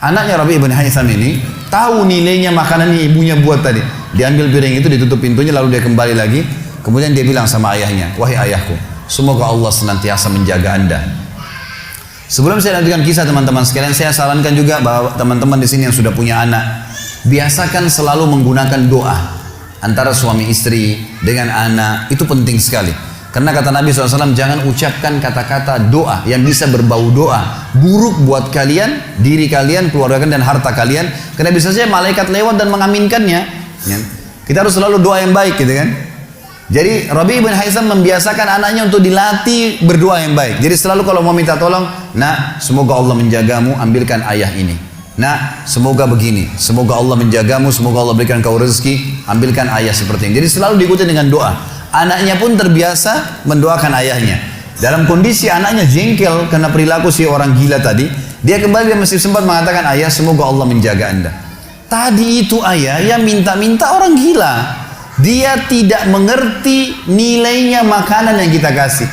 Anaknya Rabi' bin Haytham ini tahu nilainya makanan yang ibunya buat tadi. Diambil piring itu, ditutup pintunya, lalu dia kembali lagi. Kemudian dia bilang sama ayahnya, wahai ayahku, semoga Allah senantiasa menjaga Anda. Sebelum saya lanjutkan kisah teman-teman sekalian, saya sarankan juga bahwa teman-teman di sini yang sudah punya anak, biasakan selalu menggunakan doa antara suami istri dengan anak. Itu penting sekali. Karena kata Nabi SAW, jangan ucapkan kata-kata doa yang bisa berbau doa buruk buat kalian, diri kalian, keluarga kalian, dan harta kalian. Karena bisa saja malaikat lewat dan mengaminkannya. Kita harus selalu doa yang baik gitu kan. Jadi Rabi' bin Haytham membiasakan anaknya untuk dilatih berdoa yang baik. Jadi selalu kalau mau minta tolong, nak, semoga Allah menjagamu, ambilkan ayah ini. Nak, semoga begini, semoga Allah menjagamu, semoga Allah berikan kau rezeki, ambilkan ayah seperti ini. Jadi selalu diikuti dengan doa. Anaknya pun terbiasa mendoakan ayahnya. Dalam kondisi anaknya jengkel karena perilaku si orang gila tadi, dia kembali, dia masih sempat mengatakan, ayah, semoga Allah menjaga Anda. Tadi itu ayah yang minta-minta orang gila. Dia tidak mengerti nilainya makanan yang kita kasih.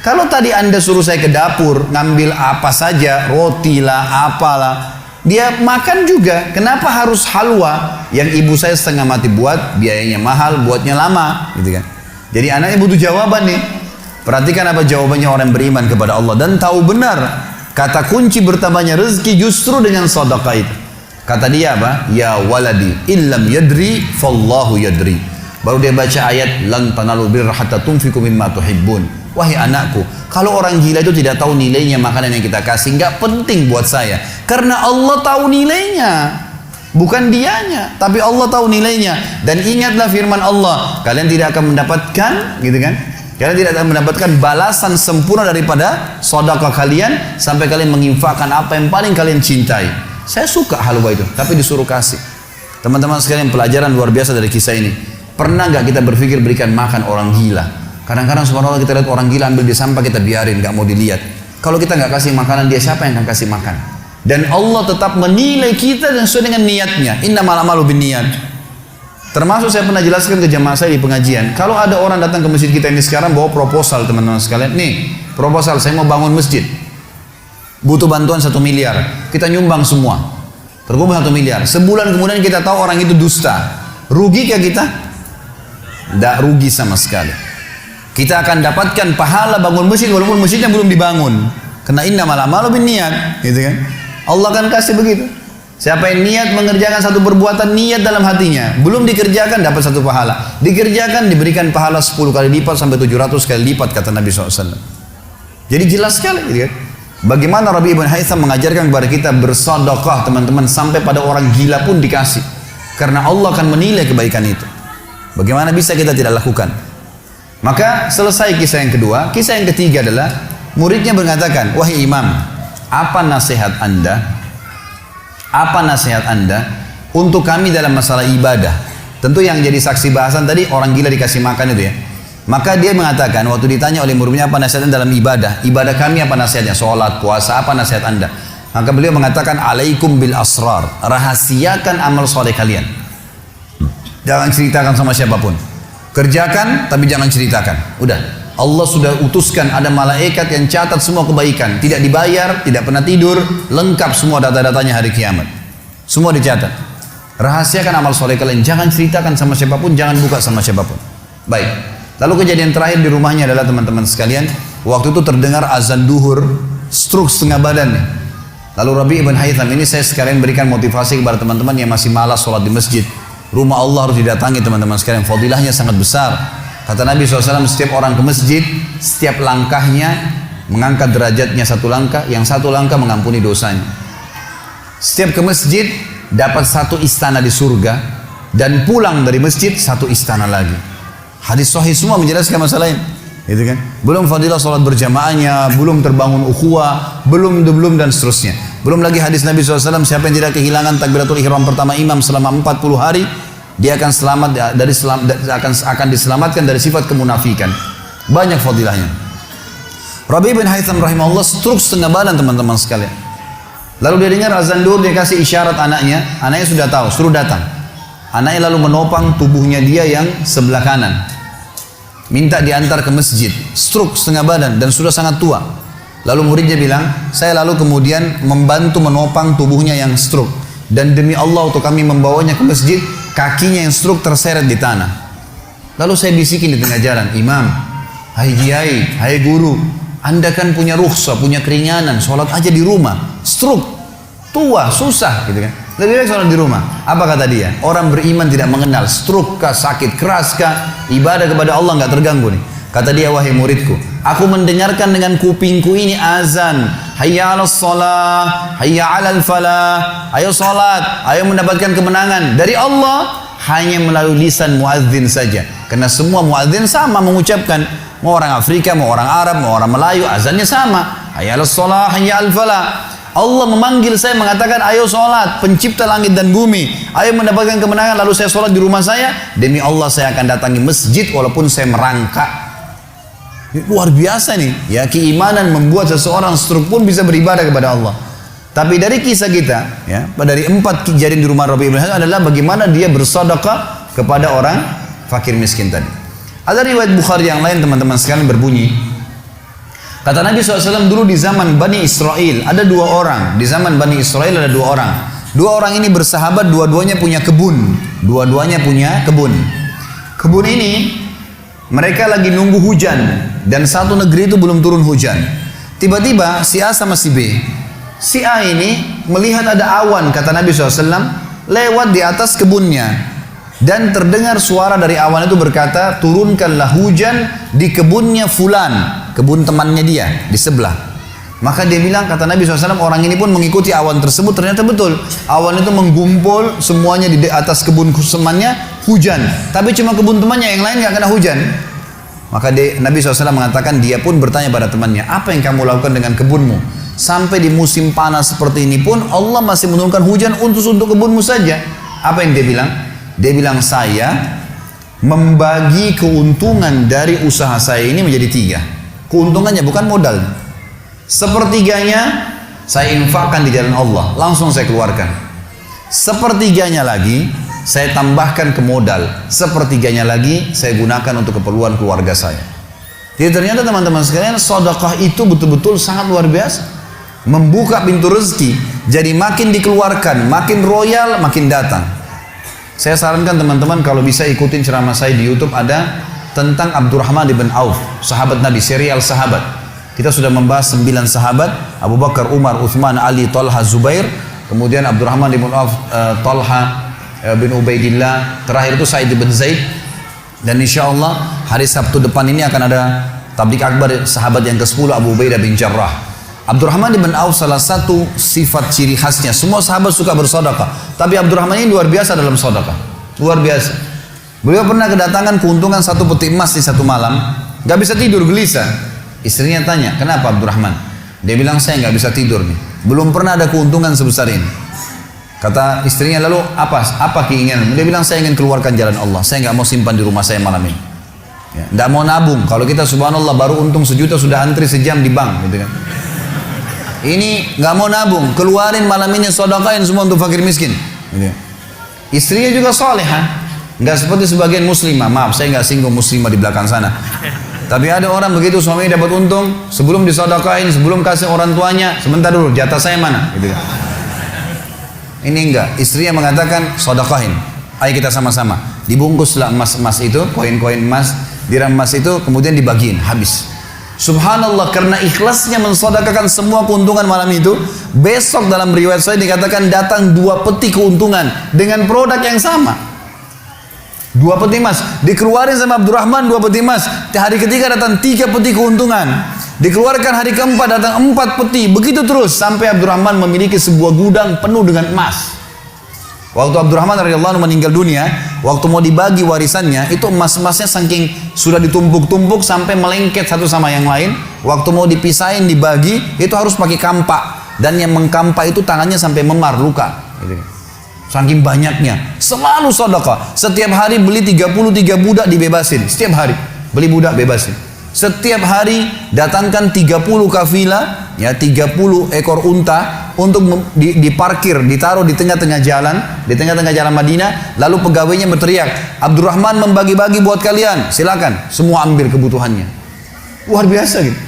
Kalau tadi Anda suruh saya ke dapur ngambil apa saja, roti lah, apalah, dia makan juga. Kenapa harus halwa yang ibu saya setengah mati buat, biayanya mahal, buatnya lama, gitu kan? Jadi anaknya butuh jawaban nih. Perhatikan apa jawabannya orang beriman kepada Allah dan tahu benar kata kunci bertambahnya rezeki justru dengan sedekah itu. Kata dia apa? Ya waladi illam yadri fallahu yadri. Baru dia baca ayat lan tanalu birra hatta tunfiqu mimma tuhibbun. Wahai anakku, kalau orang gila itu tidak tahu nilainya makanan yang kita kasih, nggak penting buat saya. Karena Allah tahu nilainya. Bukan dianya, tapi Allah tahu nilainya. Dan ingatlah firman Allah, kalian tidak akan mendapatkan, gitu kan? Kalian tidak akan mendapatkan balasan sempurna daripada sedekah kalian sampai kalian menginfakkan apa yang paling kalian cintai. Saya suka halwa itu, tapi disuruh kasih. Teman-teman sekalian, pelajaran luar biasa dari kisah ini. Pernah nggak kita berpikir berikan makan orang gila? Kadang-kadang subhanallah kita lihat orang gila ambil di sampah, kita biarin, nggak mau dilihat. Kalau kita nggak kasih makanan, dia siapa yang akan kasih makan? Dan Allah tetap menilai kita dan sesuai dengan niatnya. Innamal a'malu binniyat. Termasuk saya pernah jelaskan ke jamaah saya di pengajian. Kalau ada orang datang ke masjid kita ini sekarang bawa proposal, teman-teman sekalian. Nih, proposal, saya mau bangun masjid. Butuh bantuan 1 miliar. Kita nyumbang semua. Terkumpul 1 miliar. Sebulan kemudian kita tahu orang itu dusta. Rugi kah kita? Tidak rugi sama sekali. Kita akan dapatkan pahala bangun masjid walaupun masjidnya belum dibangun. Karena innamal a'malu binniyat, gitu kan? Allah akan kasih begitu. Siapa yang niat mengerjakan satu perbuatan, niat dalam hatinya, belum dikerjakan dapat 1 pahala, dikerjakan diberikan pahala 10 kali lipat sampai 700 kali lipat, kata Nabi SAW. Jadi jelas sekali, gitu kan? Bagaimana Rabi' bin Haytham mengajarkan kepada kita bersedekah, teman-teman, sampai pada orang gila pun dikasih, karena Allah akan menilai kebaikan itu. Bagaimana bisa kita tidak lakukan? Maka selesai kisah yang kedua. Kisah yang ketiga adalah muridnya mengatakan, wahai imam, apa nasihat anda untuk kami dalam masalah ibadah? Tentu yang jadi saksi bahasan tadi orang gila dikasih makan itu ya. Maka dia mengatakan waktu ditanya oleh muridnya apa nasihatnya dalam ibadah kami apa nasihatnya, sholat, puasa, apa nasihat anda? Maka beliau mengatakan, alaikum bil asrar, rahasiakan amal soleh kalian, jangan ceritakan sama siapapun, kerjakan tapi jangan ceritakan. Udah, Allah sudah utuskan ada malaikat yang catat semua kebaikan, tidak dibayar, tidak pernah tidur, lengkap semua data-datanya hari kiamat, semua dicatat. Rahasiakan amal soleh kalian, jangan ceritakan sama siapapun, jangan buka sama siapapun. Baik, lalu kejadian terakhir di rumahnya adalah teman-teman sekalian, waktu itu terdengar azan duhur, stroke setengah badan. Lalu Rabi' bin Haytham ini, saya sekalian berikan motivasi kepada teman-teman yang masih malas sholat di masjid. Rumah Allah harus didatangi teman-teman sekalian, fadilahnya sangat besar. Kata Nabi SAW, setiap orang ke masjid, setiap langkahnya mengangkat derajatnya 1 langkah, yang 1 langkah mengampuni dosanya. Setiap ke masjid dapat 1 istana di surga, dan pulang dari masjid 1 istana lagi. Hadis sahih semua menjelaskan masalah ini, gitu kan? Belum fadilah sholat berjamaahnya, belum terbangun ukhuwah, belum dan seterusnya. Belum lagi hadis Nabi SAW, siapa yang tidak kehilangan takbiratul ihram pertama imam selama 40 hari, dia akan akan diselamatkan dari sifat kemunafikan. Banyak fadilahnya. Rabi' bin Haytham rahimahullah stroke setengah badan, teman-teman sekalian. Lalu dia dengar azan duhur, dia kasih isyarat anaknya sudah tahu, suruh datang. Anaknya lalu menopang tubuhnya dia yang sebelah kanan, minta diantar ke masjid. Stroke setengah badan dan sudah sangat tua. Lalu muridnya bilang, saya lalu kemudian membantu menopang tubuhnya yang stroke. Dan demi Allah waktu kami membawanya ke masjid, kakinya yang stroke terseret di tanah. Lalu saya bisikin di tengah jalan, Imam, hai kiai, hai guru, Anda kan punya rukhsah, punya keringanan, sholat aja di rumah. Stroke, tua, susah gitu kan. Lebih baik sholat di rumah. Apa kata dia? Orang beriman tidak mengenal stroke kah, sakit keras kah, ibadah kepada Allah nggak terganggu nih. Kata dia, wahai muridku, aku mendengarkan dengan kupingku ini azan, hayya 'alas shalah, hayya 'alal falah, ayo salat, ayo mendapatkan kemenangan dari Allah, hanya melalui lisan muadzin saja. Karena semua muadzin sama mengucapkan, mau orang Afrika, mau orang Arab, mau orang Melayu, azannya sama, hayya 'alas shalah, hayya 'alal falah. Allah memanggil saya mengatakan, ayo sholat, pencipta langit dan bumi, ayo mendapatkan kemenangan. Lalu saya sholat di rumah saya, demi Allah saya akan datangi masjid walaupun saya merangkak. Luar biasa nih, ya, keimanan membuat seseorang stroke pun bisa beribadah kepada Allah. Tapi dari kisah kita, ya, dari 4 kejadian di rumah Rabi' ibn Hasan adalah bagaimana dia bersedekah kepada orang fakir miskin tadi. Ada riwayat Bukhari yang lain teman-teman sekalian berbunyi, kata Nabi SAW dulu di zaman Bani Israel ada 2 orang. Di zaman Bani Israel ada 2 orang. 2 orang ini bersahabat, dua-duanya punya kebun. Dua-duanya punya kebun. Kebun ini mereka lagi nunggu hujan dan satu negeri itu belum turun hujan. Tiba-tiba si A sama si B. Si A ini melihat ada awan, kata Nabi SAW, lewat di atas kebunnya. Dan terdengar suara dari awan itu berkata, turunkanlah hujan di kebunnya fulan, kebun temannya dia di sebelah. Maka dia bilang, kata Nabi SAW, orang ini pun mengikuti awan tersebut. Ternyata betul, awan itu menggumpul semuanya di atas kebun temannya, hujan. Tapi cuma kebun temannya, yang lain gak kena hujan. Maka Nabi SAW mengatakan, dia pun bertanya pada temannya, apa yang kamu lakukan dengan kebunmu? Sampai di musim panas seperti ini pun Allah masih menurunkan hujan untuk kebunmu saja. Apa yang dia bilang? Dia bilang, saya membagi keuntungan dari usaha saya ini menjadi 3. Keuntungannya bukan modal. Sepertiganya saya infakkan di jalan Allah, langsung saya keluarkan. Sepertiganya lagi saya tambahkan ke modal. Sepertiganya lagi saya gunakan untuk keperluan keluarga saya. Jadi ternyata teman-teman sekalian, sedekah itu betul-betul sangat luar biasa. Membuka pintu rezeki. Jadi makin dikeluarkan, makin royal, makin datang. Saya sarankan teman-teman kalau bisa ikutin ceramah saya di YouTube, ada tentang Abdurrahman bin Auf, sahabat Nabi, serial sahabat. Kita sudah membahas 9 sahabat, Abu Bakar, Umar, Uthman, Ali, Talha, Zubair, kemudian Abdurrahman bin Auf, Talha bin Ubaidillah, terakhir itu Sa'id bin Zaid. Dan insya Allah hari Sabtu depan ini akan ada tablik akbar sahabat yang ke-10, Abu Ubaidah bin Jarrah. Abdurrahman bin Auf salah satu sifat ciri khasnya, semua sahabat suka bersedekah, tapi Abdurrahman ini luar biasa dalam sedekah, luar biasa. Beliau pernah kedatangan keuntungan 1 peti emas di satu malam, gak bisa tidur, gelisah. Istrinya tanya, kenapa Abdurrahman? Dia bilang, saya gak bisa tidur nih, belum pernah ada keuntungan sebesar ini. Kata istrinya, lalu apa keinginan? Dia bilang, saya ingin keluarkan jalan Allah, saya gak mau simpan di rumah saya malam ini. Ya, gak mau nabung. Kalau kita subhanallah baru untung 1 juta sudah antri sejam di bank, gitu kan. Ini nggak mau nabung, keluarin malam ini, sedekahin semua untuk fakir miskin. Gitu. Istrinya juga salehah, nggak seperti sebagian muslimah. Maaf, saya nggak singgung muslimah di belakang sana. Tapi ada orang begitu, suaminya dapat untung, sebelum disedekahin, sebelum kasih orang tuanya, sebentar dulu, jatah saya mana? Gitu. Ini enggak, istrinya mengatakan sedekahin. Ayo kita sama-sama. Dibungkuslah emas-emas itu, koin-koin emas, dirham emas itu, kemudian dibagiin, habis. Subhanallah, karena ikhlasnya mensedekahkan semua keuntungan malam itu, besok dalam riwayat saya dikatakan datang 2 peti keuntungan dengan produk yang sama. 2 peti emas dikeluarin sama Abdurrahman, 2 peti emas. Hari ketiga datang 3 peti keuntungan. Dikeluarkan hari keempat datang 4 peti. Begitu terus sampai Abdurrahman memiliki sebuah gudang penuh dengan emas. Waktu Abdurrahman radhiyallahu anhu meninggal dunia, waktu mau dibagi warisannya, itu emas-emasnya saking sudah ditumpuk-tumpuk sampai melengket satu sama yang lain. Waktu mau dipisahin, dibagi, itu harus pakai kampak. Dan yang mengkampak itu tangannya sampai memar, luka. Saking banyaknya. Selalu sedekah. Setiap hari beli 33 budak dibebasin. Setiap hari beli budak bebasin. Setiap hari datangkan 30 kafilah, ya 30 ekor unta untuk diparkir, ditaruh di tengah-tengah jalan, di tengah-tengah jalan Madinah. Lalu pegawainya berteriak, Abdurrahman membagi-bagi buat kalian, silakan, semua ambil kebutuhannya. Luar biasa gitu.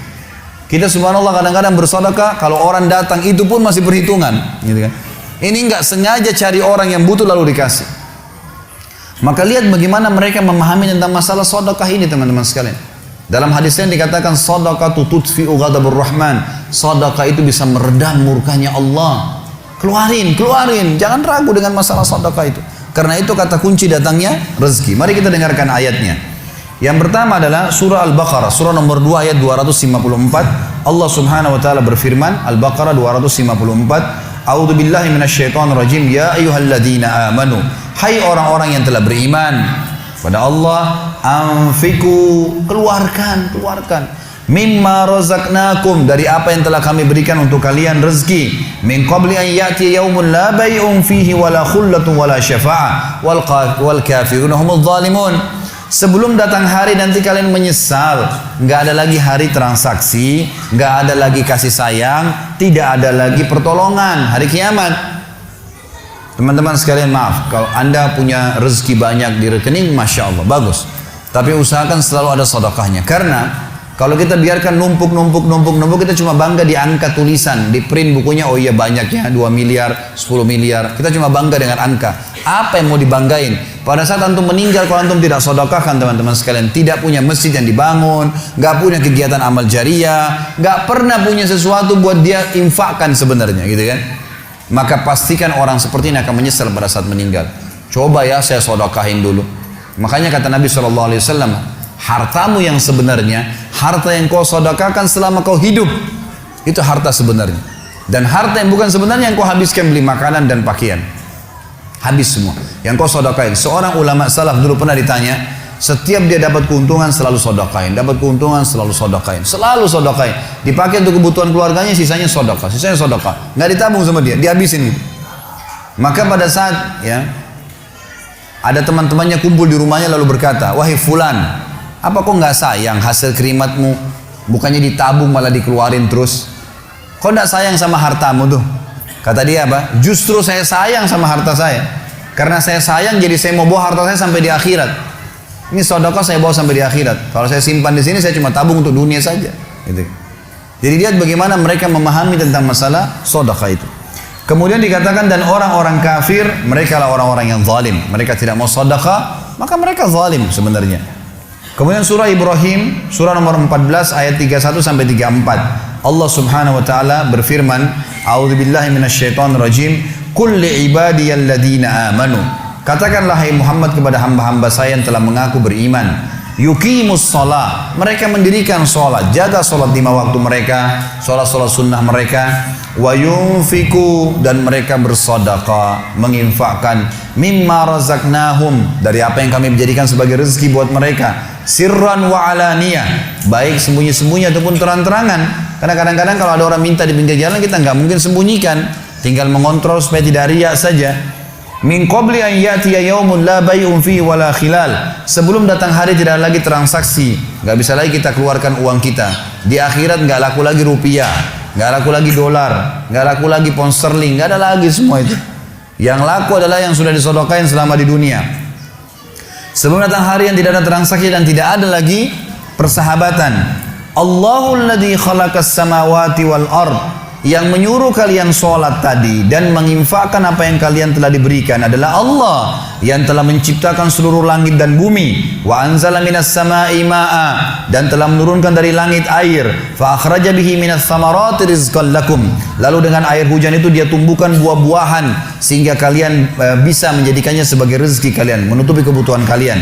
Kita subhanallah kadang-kadang bersedekah, kalau orang datang itu pun masih perhitungan, gitu kan. Ini nggak sengaja cari orang yang butuh lalu dikasih. Maka lihat bagaimana mereka memahami tentang masalah sedekah ini teman-teman sekalian. Dalam hadisnya dikatakan sedekah tutfi'u ghadabur rahman. Sedekah itu bisa meredam murkanya Allah. Keluarin, jangan ragu dengan masalah sedekah itu. Karena itu kata kunci datangnya rezeki. Mari kita dengarkan ayatnya. Yang pertama adalah surah Al-Baqarah, surah nomor 2 ayat 254. Allah Subhanahu wa taala berfirman, Al-Baqarah 254, A'udzu billahi minasyaitonir rajim, ya ayyuhalladzina amanu, hai orang-orang yang telah beriman pada Allah, anfiku, keluarkan mimma razaqnakum, dari apa yang telah kami berikan untuk kalian rezeki, min qabli an ya'ti yaumun la bay'un fihi wala khullatun wala syafa'ah wal kafiruna humudz zalimun. Sebelum datang hari nanti kalian menyesal, nggak ada lagi hari transaksi, nggak ada lagi kasih sayang, tidak ada lagi pertolongan, hari kiamat. Teman-teman sekalian, maaf kalau anda punya rezeki banyak di rekening, masya Allah, bagus. Tapi usahakan selalu ada sedekahnya, karena kalau kita biarkan numpuk, kita cuma bangga di angka tulisan, di print bukunya, oh iya banyaknya, 2 miliar, 10 miliar. Kita cuma bangga dengan angka. Apa yang mau dibanggain? Pada saat antum meninggal, kalau antum tidak sedekahkan teman-teman sekalian, tidak punya masjid yang dibangun, nggak punya kegiatan amal jariah, nggak pernah punya sesuatu buat dia infakkan sebenarnya, gitu kan? Maka pastikan orang seperti ini akan menyesal pada saat meninggal. Coba ya saya sedekahin dulu. Makanya kata Nabi SAW, hartamu yang sebenarnya, harta yang kau sedekahkan selama kau hidup, itu harta sebenarnya. Dan harta yang bukan sebenarnya yang kau habiskan beli makanan dan pakaian, habis semua. Yang kau sedekahin. Seorang ulama salaf dulu pernah ditanya, setiap dia dapat keuntungan selalu sedekahin, dapat keuntungan selalu sedekahin, selalu sedekahin. Dipakai untuk kebutuhan keluarganya, sisanya sedekah, nggak ditabung sama dia, dihabisin gitu. Maka pada saat ya ada teman-temannya kumpul di rumahnya lalu berkata, wahai fulan, apa kok nggak sayang hasil kerimatmu? Bukannya ditabung malah dikeluarin terus. Kok nggak sayang sama hartamu tuh? Kata dia apa? Justru saya sayang sama harta saya. Karena saya sayang, jadi saya mau bawa harta saya sampai di akhirat. Ini sedekah saya bawa sampai di akhirat. Kalau saya simpan di sini, saya cuma tabung untuk dunia saja. Gitu. Jadi lihat bagaimana mereka memahami tentang masalah sedekah itu. Kemudian dikatakan, dan orang-orang kafir, mereka lah orang-orang yang zalim. Mereka tidak mau sedekah, maka mereka zalim sebenarnya. Kemudian surah Ibrahim, surah nomor 14 ayat 31 sampai 34. Allah Subhanahu wa taala berfirman, A'udzubillahi minasyaitonir rajim, qul li ibadiyalladzina amanu. Katakanlah hai Muhammad kepada hamba-hamba saya yang telah mengaku beriman, yuqimus shalah, mereka mendirikan salat, jaga salat 5 waktu mereka, salat-salat sunnah mereka, wa yunfiku, dan mereka bersedekah, menginfakkan, mimma razaqnahum, dari apa yang kami menjadikan sebagai rezeki buat mereka, sirran wa alaniyah, baik sembunyi-sembunyi ataupun terang-terangan. Karena kadang-kadang kalau ada orang minta di pinggir jalan, kita nggak mungkin sembunyikan, tinggal mengontrol supaya tidak riya saja. Min qabli an ya'tiya yaumun la bay'un fihi wala khilal, sebelum datang hari tidak ada lagi transaksi, nggak bisa lagi kita keluarkan uang kita. Di akhirat nggak laku lagi rupiah, nggak laku lagi dolar, nggak laku lagi pound sterling, nggak ada lagi semua itu. Yang laku adalah yang sudah disedekahkan selama di dunia. Sebelum datang hari yang tidak ada transaksi dan tidak ada lagi persahabatan. Allahul ladzi khalaqas samawati wal ard, yang menyuruh kalian sholat tadi dan menginfakkan apa yang kalian telah diberikan adalah Allah yang telah menciptakan seluruh langit dan bumi. Wa anzala minas sama'i ma'a, dan telah menurunkan dari langit air. Fa akhraja bihi minas samarati rizqan lakum, lalu dengan air hujan itu dia tumbuhkan buah-buahan sehingga kalian bisa menjadikannya sebagai rezeki kalian, menutupi kebutuhan kalian.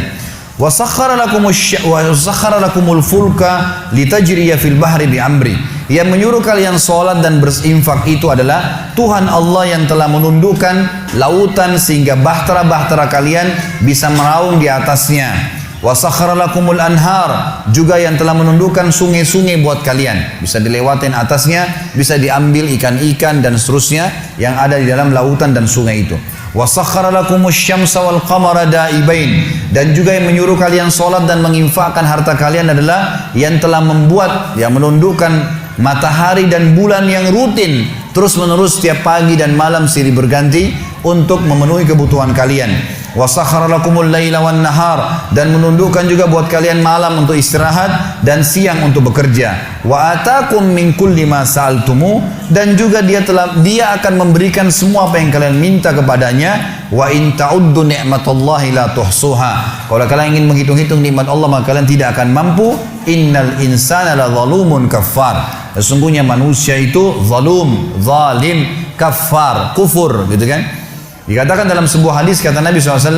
Wa sakhkhara lakumul fulka litajriya fil bahri bi amri, yang menyuruh kalian sholat dan berinfak itu adalah Tuhan Allah yang telah menundukkan lautan sehingga bahtera-bahtera kalian bisa meraung di atasnya. Wa sakhkhara lakumul anhar, juga yang telah menundukkan sungai-sungai buat kalian, bisa dilewatin atasnya, bisa diambil ikan-ikan dan seterusnya yang ada di dalam lautan dan sungai itu. Wa sakhkhara lakumus syamsa wal qamara daibain, dan juga yang menyuruh kalian sholat dan menginfakkan harta kalian adalah yang telah membuat, yang menundukkan matahari dan bulan yang rutin terus menerus setiap pagi dan malam silih berganti untuk memenuhi kebutuhan kalian. Wa sakhara lakumul laila wan nahar, dan menundukkan juga buat kalian malam untuk istirahat dan siang untuk bekerja. Wa atakum min kulli ma sa'altumu, dan juga dia akan memberikan semua apa yang kalian minta kepadanya. Wa in ta'uddu ni'matallahi la tuhsuha. Kalau kalian ingin menghitung-hitung nikmat Allah maka kalian tidak akan mampu. Innal insana la zalumun kafar. Sesungguhnya manusia itu zalim, kafar, kufur, gitu kan? Dikatakan dalam sebuah hadis, kata Nabi SAW,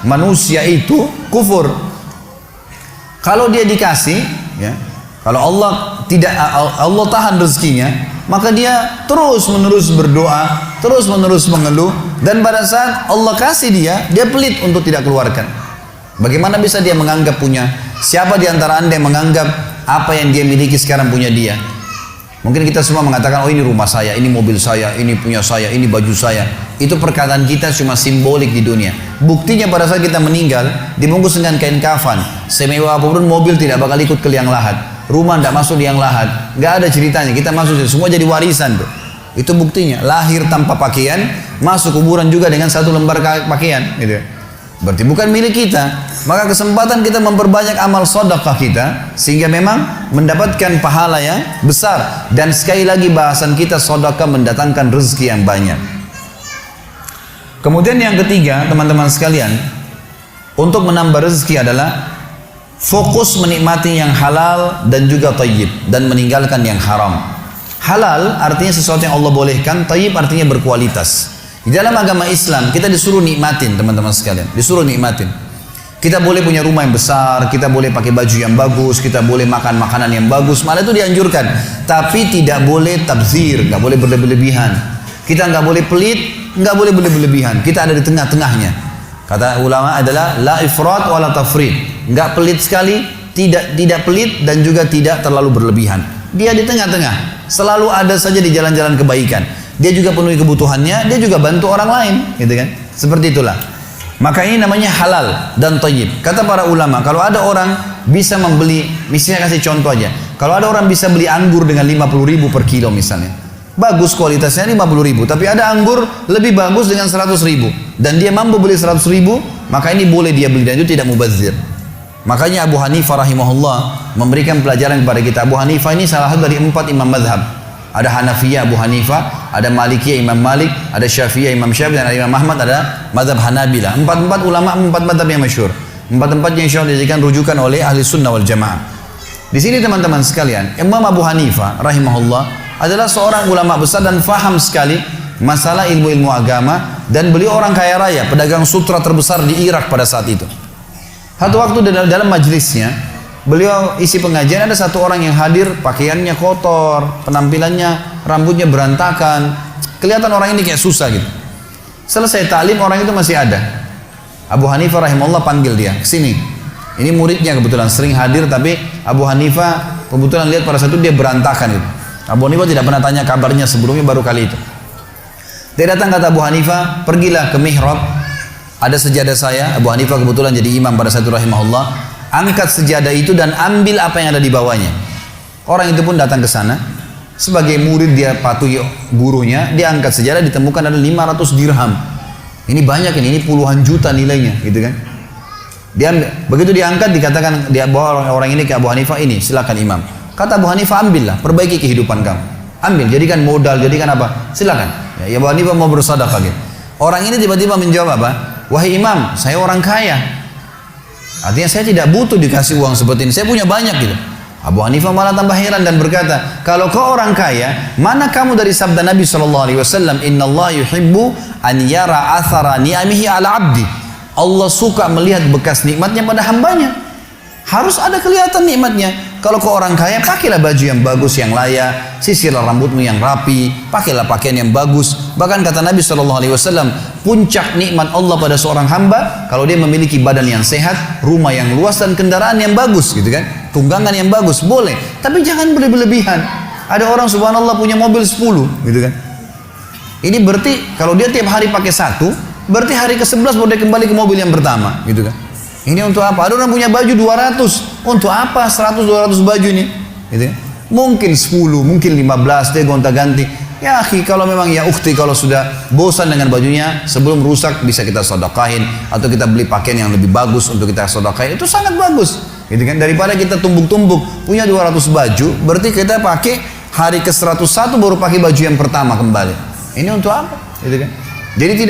manusia itu kufur. Kalau dia dikasih, ya, kalau Allah tahan rezekinya, maka dia terus menerus berdoa, terus menerus mengeluh, dan pada saat Allah kasih dia pelit untuk tidak keluarkan. Bagaimana bisa dia menganggap punya? Siapa di antara anda yang menganggap apa yang dia miliki sekarang punya dia? Mungkin kita semua mengatakan, oh ini rumah saya, ini mobil saya, ini punya saya, ini baju saya. Itu perkataan kita cuma simbolik di dunia. Buktinya pada saat kita meninggal, dibungkus dengan kain kafan. Semewah apapun mobil tidak bakal ikut ke liang lahat. Rumah tidak masuk liang lahat. Nggak ada ceritanya, kita masuk semua jadi warisan tuh. Itu buktinya, lahir tanpa pakaian, masuk kuburan juga dengan satu lembar pakaian. Gitu. Berarti bukan milik kita. Maka kesempatan kita memperbanyak amal sedekah kita, sehingga memang mendapatkan pahala yang besar. Dan sekali lagi bahasan kita, sedekah mendatangkan rezeki yang banyak. Kemudian yang ketiga, teman-teman sekalian, untuk menambah rezeki adalah fokus menikmati yang halal dan juga thayyib, dan meninggalkan yang haram. Halal artinya sesuatu yang Allah bolehkan, thayyib artinya berkualitas. Di dalam agama Islam kita disuruh nikmatin, teman-teman sekalian, disuruh nikmatin. Kita boleh punya rumah yang besar, kita boleh pakai baju yang bagus, kita boleh makan makanan yang bagus, malah itu dianjurkan. Tapi tidak boleh tabzir, nggak boleh berlebihan. Kita nggak boleh pelit, nggak boleh berlebihan. Kita ada di tengah-tengahnya. Kata ulama adalah la ifrat wa la tafrid. Nggak pelit sekali, tidak pelit, dan juga tidak terlalu berlebihan. Dia di tengah-tengah, selalu ada saja di jalan-jalan kebaikan. Dia juga penuhi kebutuhannya, dia juga bantu orang lain, gitu kan? Seperti itulah. Maka ini namanya halal dan thayyib. Kata para ulama, kalau ada orang bisa membeli, misalnya kasih contoh aja, kalau ada orang bisa beli anggur dengan 50.000 per kilo misalnya, bagus kualitasnya 50.000, tapi ada anggur lebih bagus dengan 100.000, dan dia mampu beli 100.000, maka ini boleh dia beli, dan itu tidak mubazir. Makanya Abu Hanifah rahimahullah memberikan pelajaran kepada kita. Abu Hanifah ini salah satu dari 4 imam mazhab. Ada Hanafiyah Abu Hanifah, ada Malikiyah Imam Malik, ada Syafi'iyah Imam Syafi'i, dan ada Imam Ahmad, ada mazhab Hanabilah. 4 ulama, 4 mazhab yang masyhur. 4 yang insya Allah dijadikan rujukan oleh ahli sunnah wal jamaah. Di sini teman-teman sekalian, Imam Abu Hanifah rahimahullah adalah seorang ulama besar dan faham sekali masalah ilmu-ilmu agama, dan beliau orang kaya raya, pedagang sutra terbesar di Irak pada saat itu. Satu waktu dalam majlisnya, beliau isi pengajian, ada satu orang yang hadir, pakaiannya kotor, penampilannya, rambutnya berantakan, kelihatan orang ini kayak susah gitu. Selesai ta'lim, orang itu masih ada. Abu Hanifah rahimahullah panggil dia, kesini. Ini muridnya kebetulan sering hadir, tapi Abu Hanifah kebetulan lihat pada saat itu dia berantakan gitu. Abu Hanifah tidak pernah tanya kabarnya sebelumnya, baru kali itu. Dia datang, kata Abu Hanifah, pergilah ke mihrab, ada sejadah saya. Abu Hanifah kebetulan jadi imam pada saat itu rahimahullah. Angkat sejadah itu dan ambil apa yang ada di bawahnya. Orang itu pun datang ke sana. Sebagai murid dia patuhi gurunya, dia angkat sejadah, ditemukan ada 500 dirham. Ini banyak ini puluhan juta nilainya, gitu kan. Begitu diangkat, dikatakan dia bawa orang ini ke Abu Hanifah, ini silakan imam. Kata Abu Hanifah, ambillah, perbaiki kehidupan kamu. Ambil, jadikan modal, jadikan apa? Silakan. Ya Abu Hanifah mau bersedekah gitu. Orang ini tiba-tiba menjawab apa? Wahai imam, saya orang kaya. Artinya saya tidak butuh dikasih uang seperti ini, saya punya banyak gitu. Abu Hanifah malah tambah heran dan berkata, kalau kau orang kaya, mana kamu dari sabda Nabi SAW, Inna Allah yuhibbu an yara athara ni'amihi ala abdi. Allah suka melihat bekas nikmatnya pada hambanya. Harus ada kelihatan nikmatnya. Kalau kau orang kaya, pakailah baju yang bagus, yang layak, sisirlah rambutmu yang rapi, pakailah pakaian yang bagus. Bahkan kata Nabi SAW, puncak nikmat Allah pada seorang hamba kalau dia memiliki badan yang sehat, rumah yang luas, dan kendaraan yang bagus, gitu kan? Tunggangan yang bagus, boleh. Tapi jangan berlebihan. Ada orang subhanallah punya mobil 10, gitu kan? Ini berarti kalau dia tiap hari pakai satu, berarti hari ke-11 boleh kembali ke mobil yang pertama, gitu kan? Ini untuk apa? Ada orang punya baju 200, untuk apa 100-200 baju ini? Gitu kan? Mungkin 10, mungkin 15 dia gonta-ganti. Ya akhi, kalau memang ya ukhti, kalau sudah bosan dengan bajunya, sebelum rusak bisa kita sedekahin, atau kita beli pakaian yang lebih bagus untuk kita sedekahin, itu sangat bagus. Gitu kan? Daripada kita tumbuk-tumbuk, punya 200 baju, berarti kita pakai hari ke 101 baru pakai baju yang pertama kembali. Ini untuk apa? Gitu kan? Jadi tidak